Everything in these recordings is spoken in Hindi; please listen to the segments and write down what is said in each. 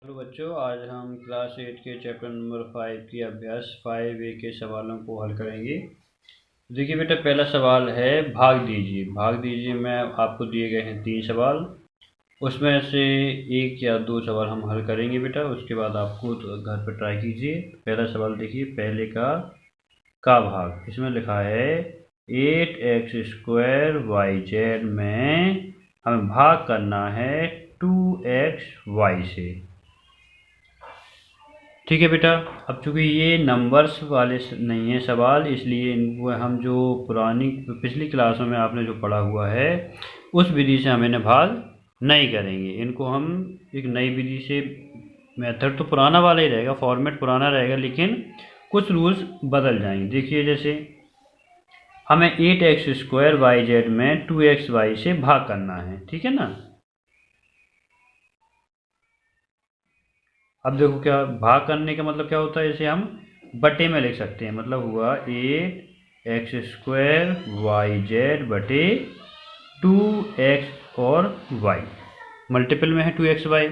हेलो बच्चों, आज हम क्लास 8 के चैप्टर नंबर 5 की अभ्यास 5A के सवालों को हल करेंगे। देखिए बेटा, पहला सवाल है भाग दीजिए। भाग दीजिए में आपको दिए गए हैं 3 सवाल, उसमें से 1 या 2 सवाल हम हल करेंगे बेटा। उसके बाद आप खुद घर पर ट्राई कीजिए। पहला सवाल देखिए, पहले का भाग। इसमें लिखा है 8x² YZ में हमें भाग करना है 2xy से। ठीक है बेटा। अब चूंकि ये नंबर्स वाले नहीं है सवाल, इसलिए इनको हम जो पिछली क्लासों में आपने जो पढ़ा हुआ है उस विधि से हम इन्हें भाग नहीं करेंगे। इनको हम एक नई विधि से, मेथड तो पुराना वाला ही रहेगा, फॉर्मेट पुराना रहेगा, लेकिन कुछ रूल्स बदल जाएंगे। देखिए, जैसे हमें 8x² YZ में 2xy से भाग करना है, ठीक है ना। अब देखो, क्या भाग करने का मतलब क्या होता है, इसे हम बटे में लिख सकते हैं। मतलब हुआ 8x² YZ बटे 2x और y, मल्टीपल में है 2xy।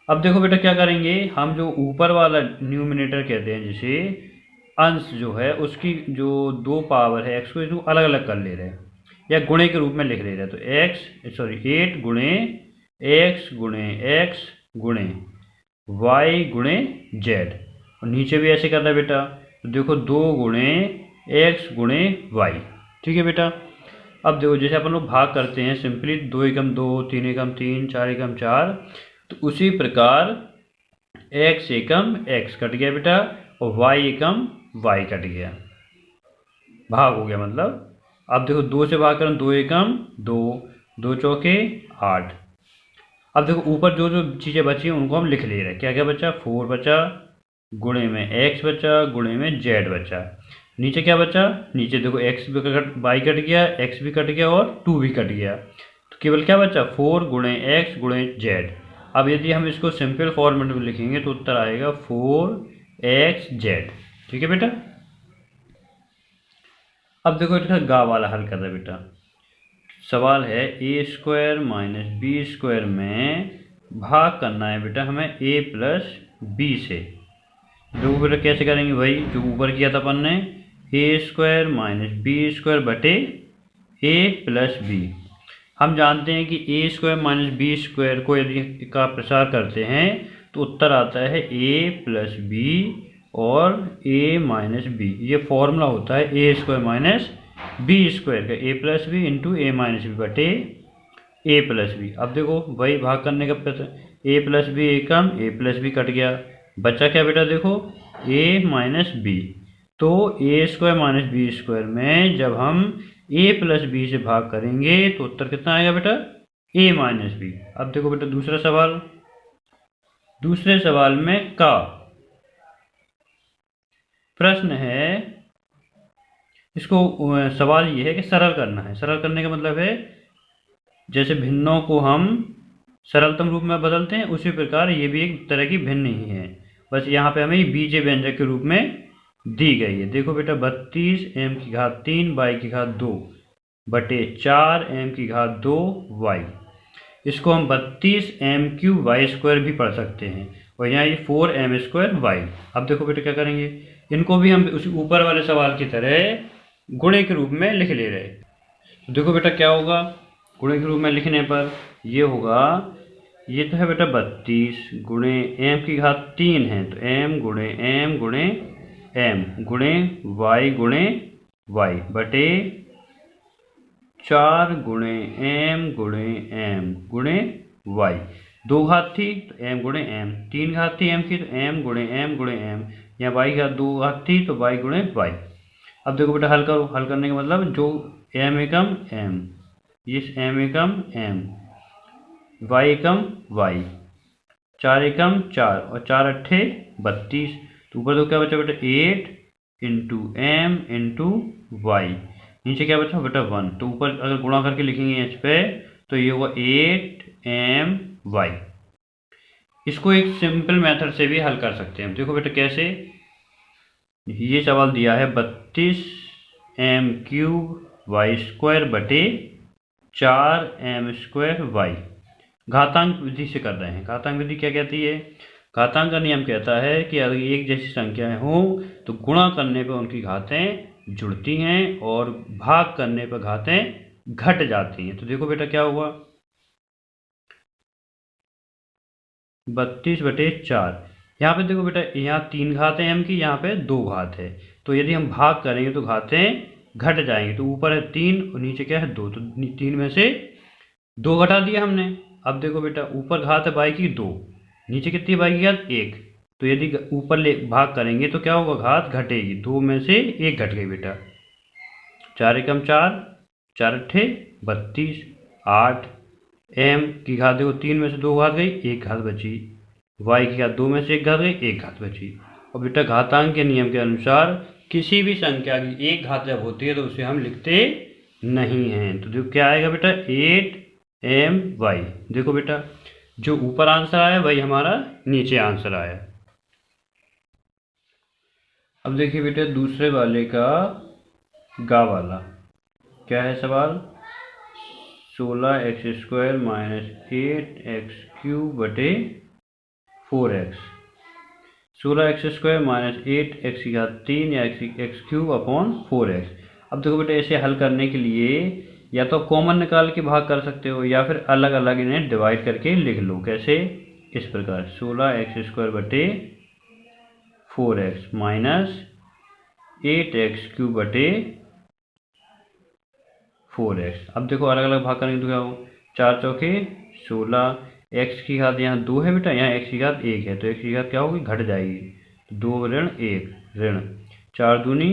अब देखो बेटा, क्या करेंगे हम, जो ऊपर वाला न्यूमिनेटर कहते हैं, जिसे अंश जो है उसकी जो 2 पावर है x को इसको अलग अलग कर ले रहे हैं या गुणे के रूप में लिख ले रहे हैं। तो 8 गुणे x गुणे x गुणे y गुणे जेड, और नीचे भी ऐसे करना है बेटा। तो देखो 2 गुणे x गुणे y। ठीक है बेटा। अब देखो, जैसे अपन लोग भाग करते हैं सिंपली 2 एकम 2, 3 एकम 3, 4 एकम 4, तो उसी प्रकार x एकम x कट गया बेटा, और y एकम y कट गया, भाग हो गया मतलब। अब देखो 2 से भाग करें, 2 एकम 2, 2 चौके 8। अब देखो ऊपर जो जो चीज़ें बची हैं उनको हम लिख ले रहे हैं। क्या क्या बचा, 4 बचा, गुणे में x बचा, गुणे में z बचा। नीचे क्या बचा, नीचे देखो x भी y कट गया, x भी कट गया और 2 भी कट गया, तो केवल क्या बचा, 4 गुणे x गुणे z। अब यदि हम इसको सिंपल फॉर्मेट में लिखेंगे तो उत्तर आएगा 4xz। ठीक है बेटा। अब देखो इसका गा वाला हल कर रहे बेटा। सवाल है a² - b² में भाग करना है बेटा हमें a प्लस b से। देखो बेटा कैसे करेंगे भाई, जो ऊपर किया था अपन ने, a² - b² बटे a प्लस b। हम जानते हैं कि a² - b² को यदि का प्रसार करते हैं तो उत्तर आता है a प्लस b और a माइनस बी। ये फॉर्मूला होता है a² - b² का, a plus B into a minus B बटे a प्लस बी। अब देखो वही भाग करने का प्रश्न, a प्लस बी एकम, a प्लस बी कट गया, बचा क्या बेटा, देखो a माइनस बी। तो a² - b² में जब हम a प्लस बी से भाग करेंगे तो उत्तर कितना आएगा बेटा, a माइनस बी। अब देखो बेटा दूसरा सवाल, दूसरे सवाल में का प्रश्न है। इसको सवाल ये है कि सरल करना है। सरल करने का मतलब है जैसे भिन्नों को हम सरलतम रूप में बदलते हैं, उसी प्रकार ये भी एक तरह की भिन्न ही है, बस यहाँ पे हमें बीजे व्यंजक के रूप में दी गई है। देखो बेटा 32m³ 2 बटे 4m³ 2y, इसको हम 32m³ भी पढ़ सकते हैं, और यहाँ ये 4m² y। अब देखो बेटा क्या करेंगे, इनको भी हम उसी ऊपर वाले सवाल की तरह गुणे के रूप में लिख ले रहे हैं। तो देखो बेटा क्या होगा, गुणे के रूप में लिखने पर ये होगा, ये तो है बेटा 32 गुणे m³ 3 है, तो m गुणे m गुणे m गुणे y गुणे y बटे 4 गुणे m गुणे m गुणे y। 2 घात थी तो m गुणे m, 3 घात थी m की तो m गुणे m गुणे m, यहाँ y घात 2 घात थी तो y गुणे y। अब देखो बेटा हल करो, हल करने का मतलब जो m एकम m, इस m एकम m, y एकम y, 4 एकम 4 और 4 अट्ठे 32, तो ऊपर तो क्या बचा बेटा 8 इंटू m इंटू y, नीचे क्या बचा बेटा 1, तो ऊपर अगर गुणा करके लिखेंगे इस पे तो ये होगा 8my। इसको एक सिंपल मेथड से भी हल कर सकते हैं। देखो बेटा कैसे, ये सवाल दिया है 32m³ y² बटे 4m² y, घातांक विधि से कर रहे हैं। घातांक विधि क्या कहती है? घातांक का नियम कहता है कि अगर एक जैसी संख्याएं हों तो गुणा करने पर उनकी घातें जुड़ती हैं और भाग करने पर घातें घट जाती हैं। तो देखो बेटा क्या हुआ, 32/4। यहाँ पे देखो बेटा, यहाँ 3 घात है m की, यहाँ पे 2 घात है। तो यदि हम भाग करेंगे तो घातें घट जाएंगी। तो ऊपर है 3 और नीचे क्या है 2, तो 3 में से 2 घटा दिया हमने। अब देखो बेटा, ऊपर घात है बाई की 2, नीचे कितनी बाई की घात 1। तो यदि ऊपर ले भाग करेंगे तो क्या होगा, घात घटेगी। 2 में से 1 घट गई बेटा। 4 एकम 4, 4 अट्ठे 32, 8 m की घात देखो 3 में से 2 घात गई, 1 घात बची। y की घात 2 में से 1 घात गई, 1 घात बची। और बेटा घातांक के नियम के अनुसार किसी भी संख्या की 1 घात जब होती है तो उसे हम लिखते नहीं हैं। तो देखो क्या आएगा बेटा, 8my। देखो बेटा, जो ऊपर आंसर आया वही हमारा नीचे आंसर आया। अब देखिए बेटा दूसरे वाले का गा वाला क्या है सवाल, 16x² - 8x³ बटे 4x। 16x² - 8x³ या x³ अपॉन 4x। अब देखो बेटा, इसे हल करने के लिए या तो कॉमन निकाल के भाग कर सकते हो या फिर अलग अलग इन्हें डिवाइड करके लिख लो। कैसे? इस प्रकार 16x² बटे 4x माइनस 8x³ बटे 4x। अब देखो अलग अलग भाग करेंगे तो क्या हो, 4 चौके 16, x की घात यहाँ 2 है बेटा, यहाँ x की घात 1 है, तो x की घात क्या होगी, घट जाएगी। 2 ऋण 1 ऋण 4 दूनी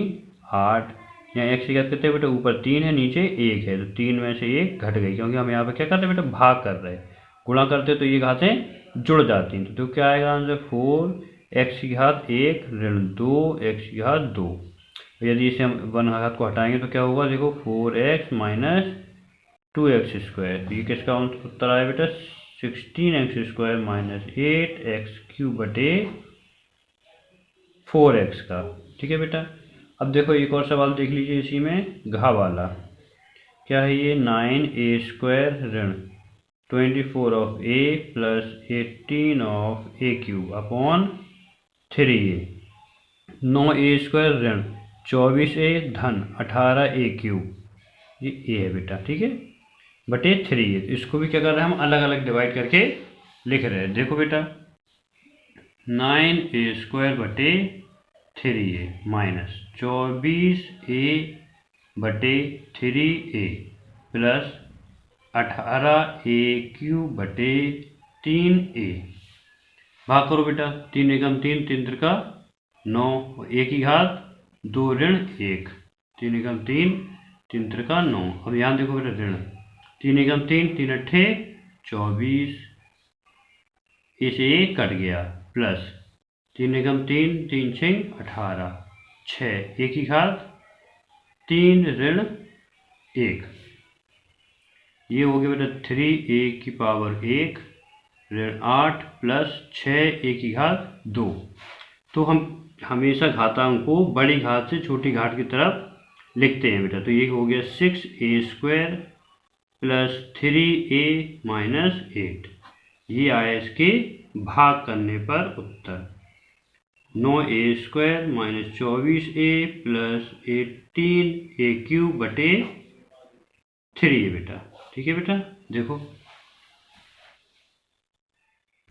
8, यहाँ x की घात कितने बेटा, ऊपर 3 है नीचे 1 है, तो 3 में से 1 घट गई, क्योंकि हम यहाँ पे क्या करते हैं बेटा, भाग कर रहे हैं। गुणा करते तो ये घातें जुड़ जाती हैं। तो क्या आएगा आंसर, 4x की घात 1 ऋण 2 x की घात 2। यदि इसे हम 1 घात को हटाएंगे तो क्या होगा, देखो 4x माइनस 2x²। ये किसका उत्तर आया बेटा, 16x² माइनस 8x³ बटे 4x का। ठीक है बेटा। अब देखो एक और सवाल देख लीजिए इसी में, घा वाला क्या है ये, 9a² ऋण 24 of a plus 18 of a³ upon 3a। 9a² ऋण 24a धन 18a³, ये a है बेटा, ठीक है, बटे 3a। इसको भी क्या कर रहे हैं हम, अलग अलग डिवाइड करके लिख रहे हैं। देखो बेटा, 9a² बटे 3a माइनस 24a बटे 3a प्लस 18a³ बटे 3a। भाग करो बेटा, 3 एकम 3, 3 त्रिका 9, a की घात 2 ऋण 1, 3 एकम 3, 3 त्रिका 9। अब यहाँ देखो बेटा ऋण 3 एकम 3, 3 अट्ठे 24, इसे 1 कट गया, प्लस 3 एकम 3, 3 छः 18, 6 a की घात 3 ऋण 1, ये हो गया बेटा 3a की पावर 1 ऋण 8 प्लस 6a की घात 2। तो हम हमेशा घातांक को बड़ी घात से छोटी घात की तरफ लिखते हैं बेटा। तो ये हो गया 6a² प्लस 3a माइनस 8। ये आया इसके भाग करने पर उत्तर। 9a² minus 24a plus 18a³ बटे 3a बेटा। ठीक है बेटा, देखो